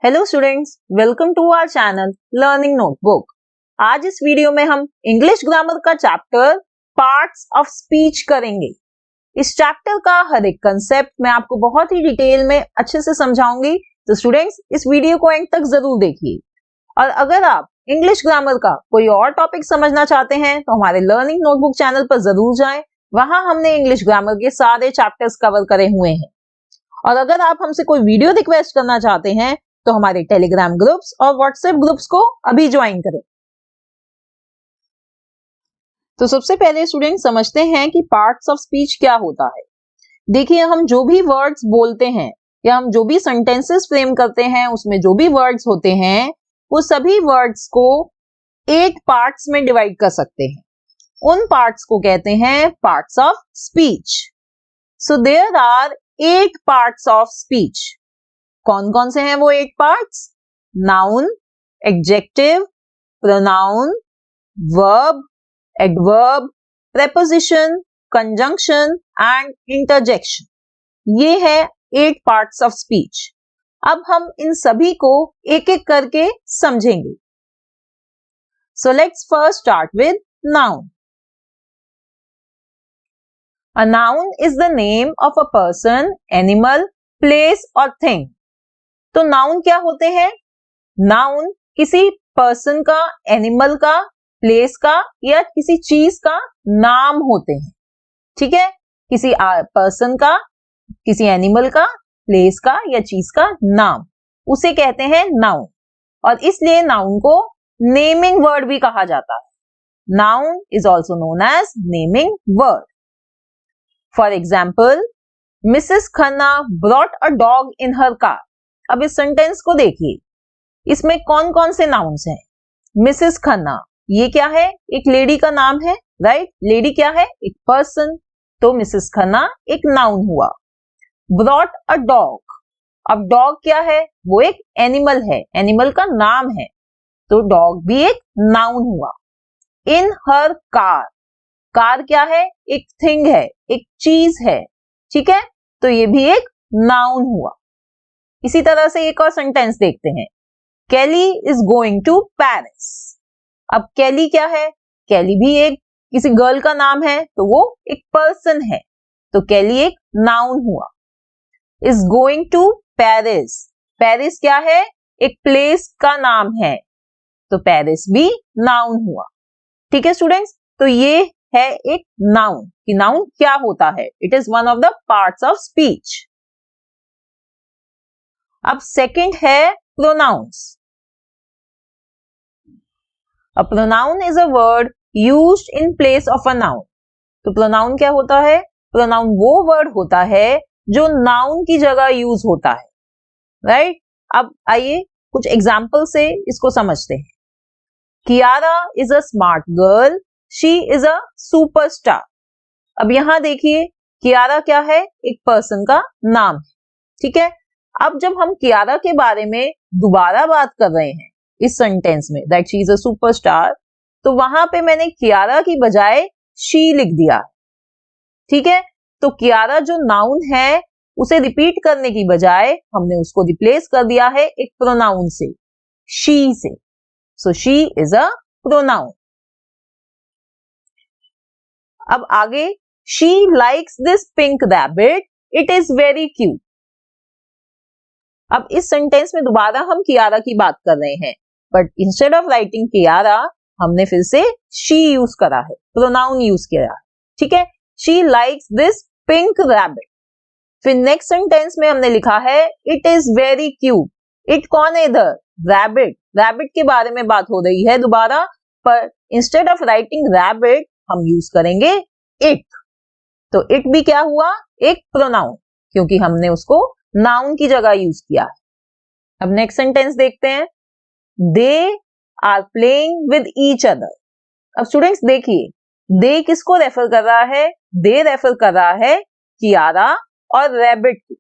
Hello students, welcome to our channel learning notebook. आज इस video में हम इंग्लिश ग्रामर का चैप्टर पार्ट्स ऑफ स्पीच करेंगे। इस चैप्टर का हर एक कंसेप्ट मैं आपको बहुत ही डिटेल में अच्छे से समझाऊंगी, तो स्टूडेंट्स इस वीडियो को एंड तक जरूर देखिए। और अगर आप इंग्लिश ग्रामर का कोई और टॉपिक समझना चाहते हैं तो हमारे लर्निंग नोटबुक चैनल पर जरूर जाएं। वहां हमने इंग्लिश ग्रामर के सारे चैप्टर्स कवर करे हुए हैं। और अगर आप हमसे कोई वीडियो रिक्वेस्ट करना चाहते हैं तो हमारे टेलीग्राम ग्रुप्स और व्हाट्सएप ग्रुप्स को अभी ज्वाइन करें। तो सबसे पहले स्टूडेंट समझते हैं कि पार्ट्स ऑफ स्पीच क्या होता है। देखिए, हम जो भी वर्ड्स बोलते हैं या हम जो भी सेंटेंसेस फ्रेम करते हैं उसमें जो भी वर्ड्स होते हैं वो सभी वर्ड्स को 8 पार्ट्स में डिवाइड कर सकते हैं। उन पार्ट्स को कहते हैं parts of speech. So there are 8 parts of speech. कौन कौन से हैं वो 8 parts? Noun, adjective, pronoun, verb, adverb, preposition, conjunction and interjection. ये है 8 पार्ट्स ऑफ स्पीच। अब हम इन सभी को एक एक करके समझेंगे। So let's first start with noun. A noun is the name of a person, animal, place or thing. तो नाउन क्या होते हैं? नाउन किसी पर्सन का, एनिमल का, प्लेस का या किसी चीज का नाम होते हैं। ठीक है, किसी पर्सन का, किसी एनिमल का, प्लेस का या चीज का नाम, उसे कहते हैं नाउन। और इसलिए नाउन को नेमिंग वर्ड भी कहा जाता है। Noun is also known as naming word. For example, Mrs Khanna brought a dog in her car. अब इस सेंटेंस को देखिए, इसमें कौन कौन से नाउन्स हैं? मिसेस खन्ना, ये क्या है? एक लेडी का नाम है, राइट? लेडी क्या है? एक पर्सन, तो मिसेस खन्ना एक नाउन हुआ। ब्रॉट अ डॉग, अब डॉग क्या है? वो एक एनिमल है, एनिमल का नाम है, तो डॉग भी एक नाउन हुआ। इन हर कार, कार क्या है? एक थिंग है, एक चीज है, ठीक है, तो ये भी एक नाउन हुआ। इसी तरह से एक और सेंटेंस देखते हैं। कैली इज गोइंग टू पेरिस। अब कैली क्या है? कैली भी एक किसी गर्ल का नाम है, तो वो एक पर्सन है, तो कैली एक नाउन हुआ। Is going to Paris, Paris क्या है? एक प्लेस का नाम है, तो पेरिस भी नाउन हुआ। ठीक है स्टूडेंट्स, तो ये है एक नाउन कि नाउन क्या होता है। It is one of the parts of speech. अब सेकंड है pronouns. A pronoun is a word used in place of a noun. तो प्रोनाउन क्या होता है? प्रोनाउन वो वर्ड होता है जो नाउन की जगह यूज होता है, राइट? अब आइए कुछ एग्जाम्पल से इसको समझते हैं। Kiara is a smart girl, she is a superstar. अब यहां देखिए, कियारा क्या है? एक पर्सन का नाम है, ठीक है। अब जब हम कियारा के बारे में दोबारा बात कर रहे हैं इस सेंटेंस में, that she is a superstar, तो वहां पे मैंने कियारा की बजाय शी लिख दिया, ठीक है। तो कियारा जो नाउन है उसे रिपीट करने की बजाय हमने उसको रिप्लेस कर दिया है एक प्रोनाउन से, शी से। So she is a pronoun. अब आगे, she likes this pink rabbit, it is very cute. अब इस सेंटेंस में दोबारा हम कियारा की बात कर रहे हैं, but instead of writing Kiara हमने फिर से शी यूज करा है, प्रोनाउन यूज किया है, ठीक है। She likes this pink rabbit. फिर नेक्स्ट सेंटेंस में हमने लिखा है it is very cute. It कौन है इधर? रैबिट। रैबिट के बारे में बात हो रही है दोबारा, पर इंस्टेड ऑफ राइटिंग रैबिट हम यूज करेंगे इट। तो इट भी क्या हुआ? एक प्रोनाउन, क्योंकि हमने उसको नाउन की जगह यूज किया है। अब नेक्स्ट सेंटेंस देखते हैं। They are playing with each other. अब स्टूडेंट्स देखिए, दे किसको रेफर कर रहा है? दे रेफर कर रहा है कियारा और रैबिट को,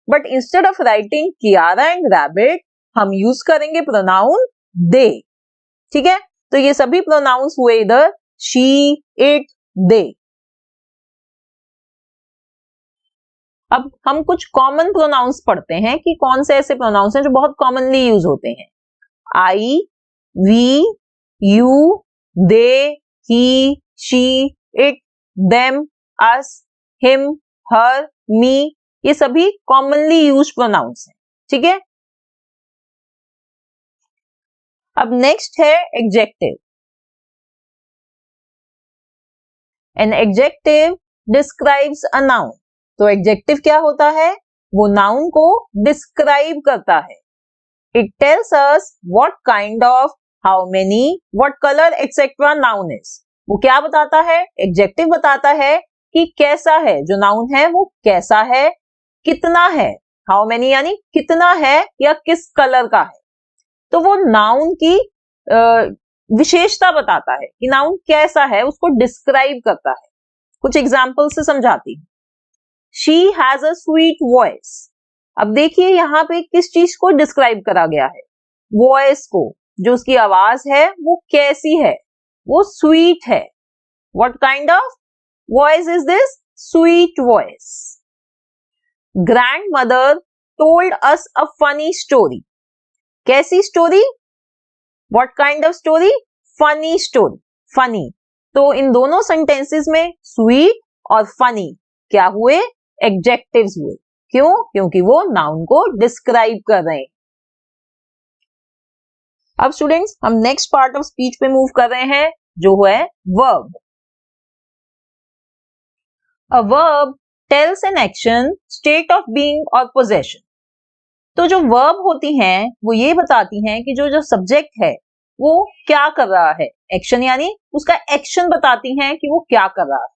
but instead of writing Kiara and rabbit हम यूज करेंगे प्रोनाउन दे, ठीक है। तो ये सभी प्रोनाउंस हुए इधर शी, इट, दे। अब हम कुछ कॉमन प्रोनाउंस पढ़ते हैं कि कौन से ऐसे प्रोनाउंस हैं जो बहुत कॉमनली यूज होते हैं। I, we, you, they, he, she, it, them, us, him, her, me, ये सभी कॉमनली यूज प्रोनाउंस हैं। ठीक है, अब नेक्स्ट है adjective. An adjective describes a noun. तो एडजेक्टिव क्या होता है? वो नाउन को डिस्क्राइब करता है। It tells us what kind of, how many, what colour etcetera noun is. वो क्या बताता है? एडजेक्टिव बताता है कि कैसा है, जो नाउन है वो कैसा है, कितना है, हाउ मेनी यानी कितना है या किस कलर का है। तो वो नाउन की विशेषता बताता है कि नाउन कैसा है, उसको डिस्क्राइब करता है। कुछ एग्जाम्पल से समझाती हूँ। She has a sweet voice. अब देखिए यहाँ पे किस चीज को डिस्क्राइब करा गया है? वॉइस को, जो उसकी आवाज है वो कैसी है? वो स्वीट है। What kind of voice is this? Sweet voice. Grandmother told us a funny story. कैसी story? What kind of story? Funny story. Funny. तो इन दोनों सेंटेंसेस में स्वीट और फनी क्या हुए? एडजेक्टिव्स हुए। क्यों? क्योंकि वो नाउन को डिस्क्राइब कर रहे हैं। अब स्टूडेंट्स हम नेक्स्ट पार्ट ऑफ स्पीच पे मूव कर रहे हैं, जो है verb. A verb tells an action, state of being और पोजेशन। तो जो वर्ब होती हैं वो ये बताती हैं कि जो सब्जेक्ट है वो क्या कर रहा है। एक्शन यानी उसका एक्शन बताती हैं कि वो क्या कर रहा है।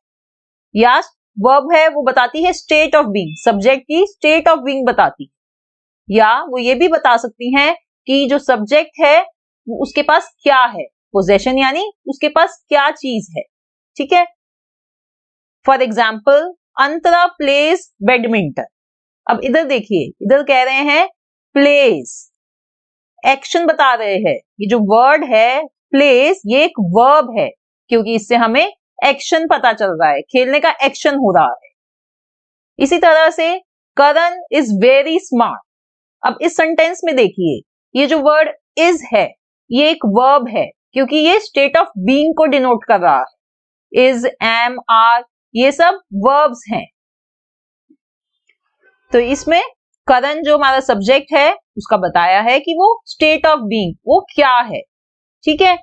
या वर्ब है वो बताती है स्टेट ऑफ बीइंग, सब्जेक्ट की स्टेट ऑफ बीइंग बताती है। या वो ये भी बता सकती हैं कि जो सब्जेक्ट है वो उसके पास क्या है। पोजेशन यानी उसके पास क्या चीज है। ठीक है, for example Antara plays badminton. अब इधर देखिए, इधर कह रहे हैं प्लेस, एक्शन बता रहे हैं। ये जो वर्ड है प्लेस, ये एक वर्ब है क्योंकि इससे हमें एक्शन पता चल रहा है, खेलने का एक्शन हो रहा है। इसी तरह से करण इज वेरी स्मार्ट। अब इस सेंटेंस में देखिए, ये जो वर्ड इज है ये एक वर्ब है क्योंकि ये स्टेट ऑफ बीइंग को डिनोट कर रहा है। इज, एम, आर, ये सब वर्ब्स हैं। तो इसमें करण जो हमारा सब्जेक्ट है उसका बताया है कि वो स्टेट ऑफ बीइंग वो क्या है। ठीक है,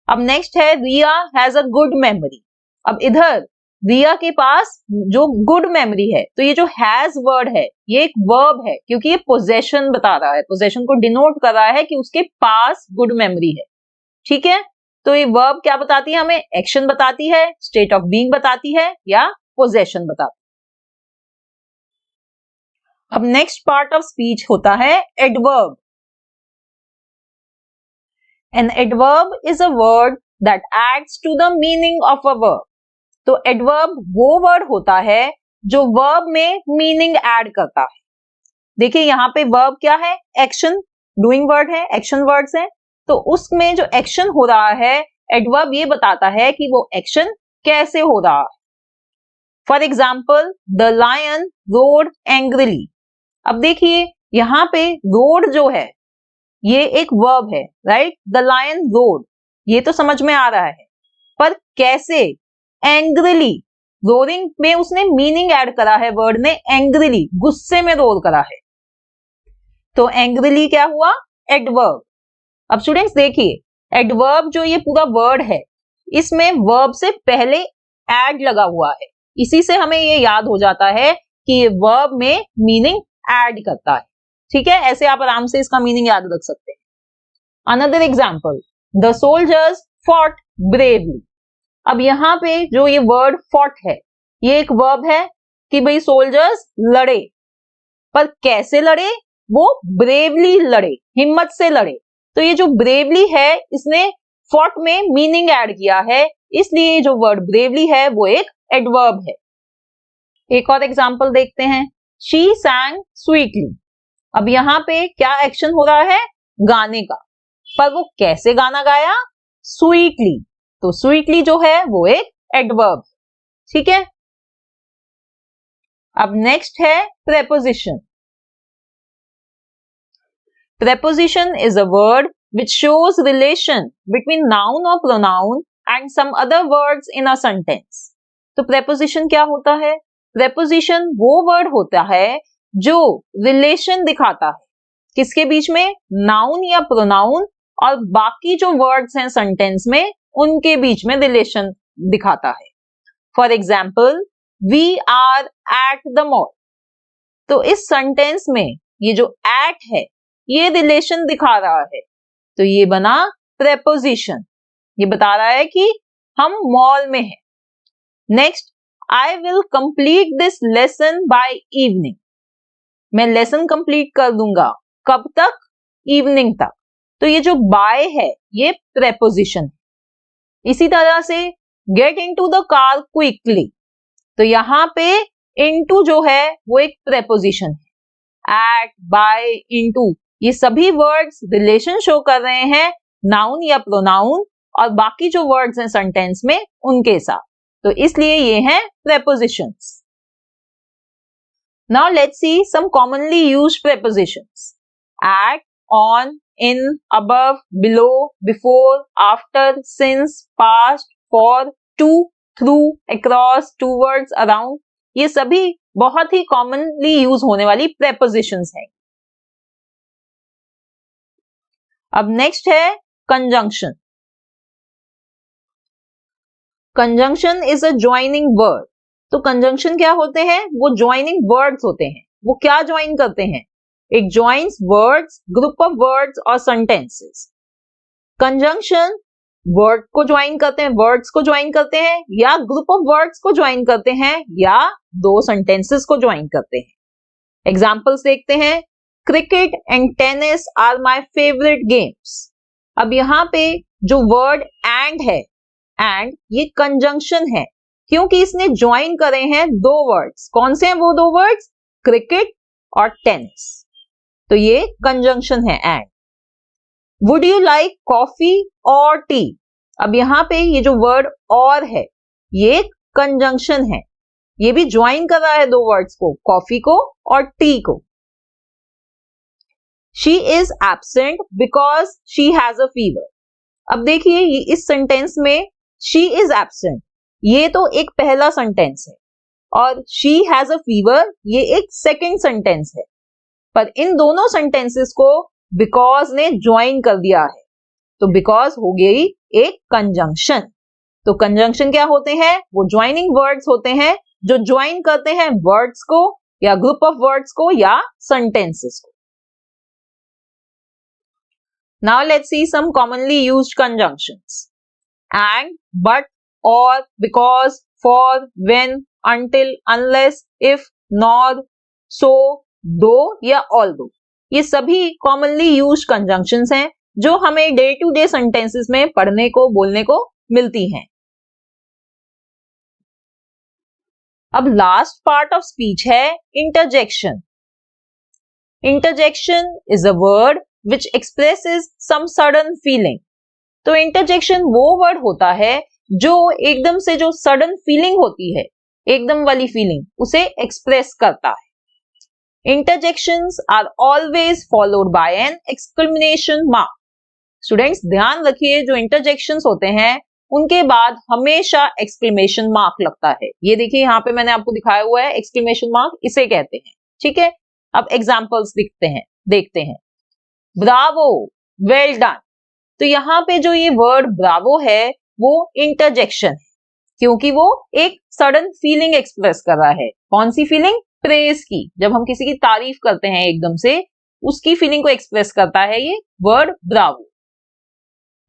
अब नेक्स्ट है रिया हैज अ गुड मेमोरी। अब इधर रिया के पास जो गुड मेमोरी है, तो ये जो हैज वर्ड है ये एक वर्ब है क्योंकि ये पोजेशन बता रहा है, पोजेशन को डिनोट कर रहा है कि उसके पास गुड मेमोरी है। ठीक है, तो ये वर्ब क्या बताती है हमें? एक्शन बताती है, स्टेट ऑफ बीइंग बताती है या पोजेशन बताती है। अब नेक्स्ट पार्ट ऑफ स्पीच होता है adverb. An adverb is a word that adds to the meaning of a verb. तो एडवर्ब वो वर्ड होता है जो वर्ब में मीनिंग ऐड करता है। देखिए यहाँ पे वर्ब क्या है? एक्शन, डूइंग वर्ड है, एक्शन वर्ड्स है। तो उसमें जो एक्शन हो रहा है एडवर्ब ये बताता है कि वो एक्शन कैसे हो रहा है। For example the lion roared angrily. अब देखिए यहाँ पे रोड जो है ये एक वर्ब है, राइट? द लायन रोड, ये तो समझ में आ रहा है, पर कैसे? एंग्रीली, रोरिंग में उसने मीनिंग ऐड करा है वर्ड ने, एंग्रीली, गुस्से में रोर करा है। तो एंग्रीली क्या हुआ? एडवर्ब। अब स्टूडेंट्स देखिए, एडवर्ब जो ये पूरा वर्ड है इसमें वर्ब से पहले एड लगा हुआ है, इसी से हमें ये याद हो जाता है कि ये वर्ब में मीनिंग ऐड करता है। ठीक है, ऐसे आप आराम से इसका मीनिंग याद रख सकते हैं। Another example, the soldiers fought bravely. अब यहाँ पे जो ये वर्ड फॉट है ये एक वर्ब है कि भाई सोल्जर्स लड़े, पर कैसे लड़े? वो ब्रेवली लड़े, हिम्मत से लड़े। तो ये जो ब्रेवली है इसने फॉट में मीनिंग ऐड किया है, इसलिए जो वर्ड ब्रेवली है वो एक एडवर्ब है। एक और एग्जाम्पल देखते हैं, शी sang स्वीटली। अब यहाँ पे क्या एक्शन हो रहा है? गाने का, पर वो कैसे गाना गाया? स्वीटली। तो स्वीटली जो है वो एक एडवर्ब। ठीक है, अब नेक्स्ट है preposition. Preposition is a word which shows relation between noun or pronoun and some other words in a sentence. तो preposition क्या होता है? Preposition वो word होता है जो relation दिखाता है किसके बीच में? noun या pronoun और बाकी जो words हैं sentence में उनके बीच में relation दिखाता है. For example, we are at the mall. तो इस सेंटेंस में ये जो at है ये रिलेशन दिखा रहा है तो ये बना प्रेपोजिशन. ये बता रहा है कि हम मॉल में हैं. Next, I will complete this lesson by evening. मैं लेसन कंप्लीट कर दूंगा. कब तक? इवनिंग तक. तो ये जो बाय है ये प्रेपोजिशन है. इसी तरह से get into the car quickly. तो यहां पे इनटू जो है वो एक प्रेपोजिशन है. एट, बाय, इनटू ये सभी वर्ड्स रिलेशन शो कर रहे हैं नाउन या प्रोनाउन और बाकी जो वर्ड्स हैं सेंटेंस में उनके साथ. तो इसलिए ये हैं prepositions. Now let's see some commonly used prepositions. At, on, in, above, below, before, after, since, past, for, to, through, across, towards, around ये सभी बहुत ही कॉमनली यूज होने वाली प्रेपोजिशंस हैं. अब नेक्स्ट है conjunction. Conjunction is a joining word. तो conjunction क्या होते हैं? वो ज्वाइनिंग वर्ड्स होते हैं. वो क्या ज्वाइन करते हैं? It joins words, group of words और सेंटेंसेस. कंजंक्शन वर्ड को ज्वाइन करते हैं, वर्ड्स को ज्वाइन करते हैं या ग्रुप ऑफ वर्ड्स को ज्वाइन करते हैं या दो सेंटेंसेस को ज्वाइन करते हैं. एग्जाम्पल्स देखते हैं. Cricket and tennis are my favourite games. अब यहां पे जो वर्ड एंड है, एंड ये कंजंक्शन है क्योंकि इसने ज्वाइन करे हैं दो वर्ड्स. कौन से हैं वो दो वर्ड्स? क्रिकेट और टेनिस. तो ये कंजंक्शन है and. Would you like coffee और टी. अब यहां पे ये जो वर्ड और है ये कंजंक्शन है. ये भी ज्वाइन कर रहा है दो वर्ड्स को, कॉफी को और टी को. She is absent because she has a fever. अब देखिए ये इस सेंटेंस में शी इज एब्सेंट ये तो एक पहला सेंटेंस है और शी हैज अ फीवर ये एक सेकेंड सेंटेंस है. पर इन दोनों सेंटेंसेस को बिकॉज ने ज्वाइन कर दिया है तो बिकॉज हो गई एक कंजंक्शन. तो कंजंक्शन क्या होते हैं? वो ज्वाइनिंग वर्ड्स होते हैं जो ज्वाइन करते हैं वर्ड्स को या ग्रुप ऑफ वर्ड्स को या सेंटेंसेस को. Now let's see some commonly used conjunctions. And, but, or, because, for, when, until, unless, if, nor, so, though या although ये सभी कॉमनली यूज्ड कंजंक्शंस हैं जो हमें डे टू डे सेंटेंसेस में पढ़ने को बोलने को मिलती हैं. अब लास्ट पार्ट ऑफ स्पीच है interjection. Interjection is a word which expresses some sudden feeling. तो इंटरजेक्शन वो वर्ड होता है जो एकदम से जो सडन फीलिंग होती है, एकदम वाली फीलिंग उसे एक्सप्रेस करता है. Interjections are always followed by an exclamation mark. Students ध्यान रखिए जो इंटरजेक्शंस होते हैं उनके बाद हमेशा एक्सक्लेमेशन मार्क लगता है. ये देखिए यहाँ पे मैंने आपको दिखाया हुआ है एक्सक्लेमेशन मार्क इसे कहते हैं. ठीक है, अब एग्जांपल्स देखते हैं. Bravo, well done. तो यहाँ पे जो ये वर्ड ब्रावो है वो इंटरजेक्शन है क्योंकि वो एक सडन फीलिंग एक्सप्रेस कर रहा है. कौन सी फीलिंग? प्रेज की. जब हम किसी की तारीफ करते हैं एकदम से उसकी फीलिंग को एक्सप्रेस करता है ये word Bravo.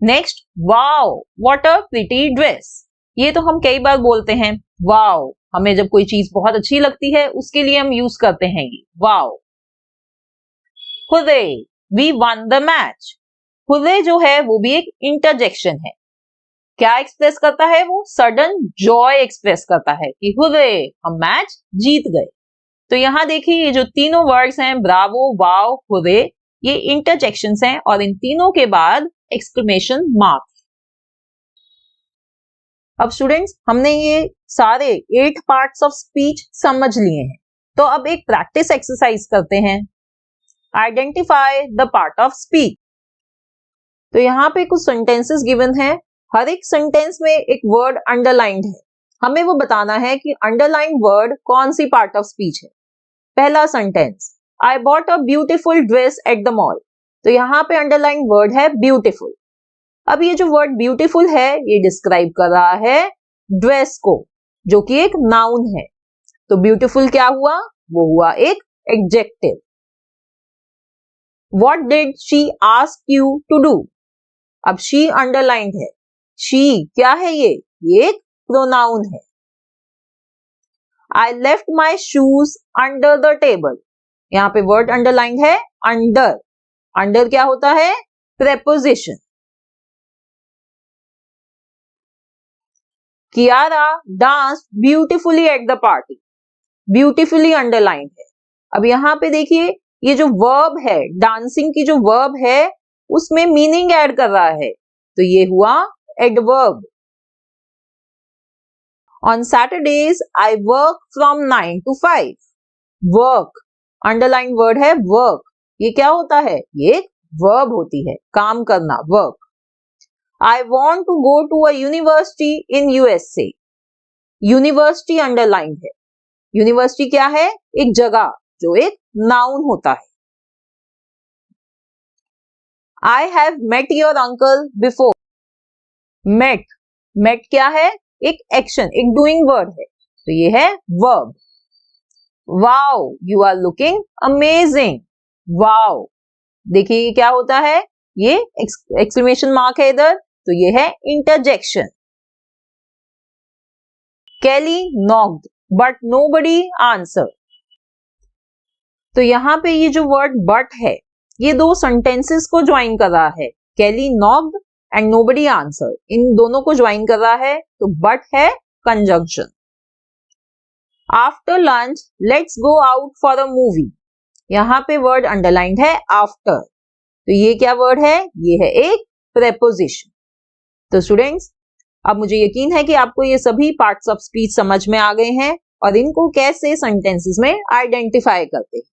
Next, wow, what a pretty dress. ये तो हम कई बार बोलते हैं वाओ. हमें जब कोई चीज बहुत अच्छी लगती है उसके लिए हम यूज करते हैं ये wow. Hurray, we won the match. Hurray जो है वो भी एक इंटरजेक्शन है. क्या एक्सप्रेस करता है? वो सडन जॉय एक्सप्रेस करता है कि हुर्रे हम मैच जीत गए. तो यहां देखिए ये जो तीनों वर्ड्स हैं ब्रावो, वाओ, हुर्रे ये इंटरजेक्शंस हैं और इन तीनों के बाद एक्सक्लेमेशन मार्क. अब स्टूडेंट्स हमने ये सारे 8 पार्ट्स ऑफ स्पीच समझ लिए हैं. तो अब एक प्रैक्टिस एक्सरसाइज करते हैं। Identify the part of speech. तो यहाँ पे कुछ सेंटेंसेस गिवन है, हर एक सेंटेंस में एक वर्ड अंडरलाइंड है। हमें वो बताना है कि अंडरलाइंड वर्ड कौन सी पार्ट ऑफ स्पीच है। पहला sentence, I bought a beautiful dress at the mall. तो यहाँ पे अंडरलाइंड वर्ड है ब्यूटीफुल। अब ये जो वर्ड ब्यूटीफुल है ये डिस्क्राइब कर रहा है ड्रेस को, जो कि एक नाउन है। तो ब्यूटीफुल क्या हुआ, वो हुआ एक adjective. What did she ask you to do. अब शी अंडरलाइंड है, शी क्या है, ये एक प्रोनाउन है। I left my shoes under the table. यहाँ पे वर्ड अंडरलाइंड है अंडर। अंडर क्या होता है, preposition. Kiara dance beautifully at the party. Beautifully underlined है। अब यहाँ पे देखिए ये जो वर्ब है, डांसिंग की जो वर्ब है उसमें मीनिंग ऐड कर रहा है, तो ये हुआ adverb. On Saturdays I work from 9 to 5। Work underline word है वर्क। ये क्या होता है, ये एक वर्ब होती है, काम करना, work. I want to go to a university in USA। University underline है। यूनिवर्सिटी क्या है, एक जगह, जो एक नाउन होता है। I have met your uncle before. Met, met क्या है, एक एक्शन, एक डूइंग वर्ड है, तो ये है verb. Wow you are looking amazing. Wow, देखिए ये क्या होता है, ये एक्सक्लेमेशन मार्क है इधर, तो ये है इंटरजेक्शन। केली नॉक्ड बट नोबडी आंसर्ड। तो यहां पे ये जो वर्ड बट है ये दो सेंटेंसेस को ज्वाइन कर रहा है। केली नॉक्ड एंड नोबडी आंसर्ड, इन दोनों को ज्वाइन कर रहा है, तो बट है conjunction. After lunch let's go out for a movie. यहां पे वर्ड अंडरलाइंड है आफ्टर, तो ये क्या वर्ड है, ये है एक प्रेपोजिशन। तो स्टूडेंट्स, अब मुझे यकीन है कि आपको ये सभी पार्ट्स ऑफ स्पीच समझ में आ गए हैं और इनको कैसे सेंटेंसेस में आइडेंटिफाई करते हैं।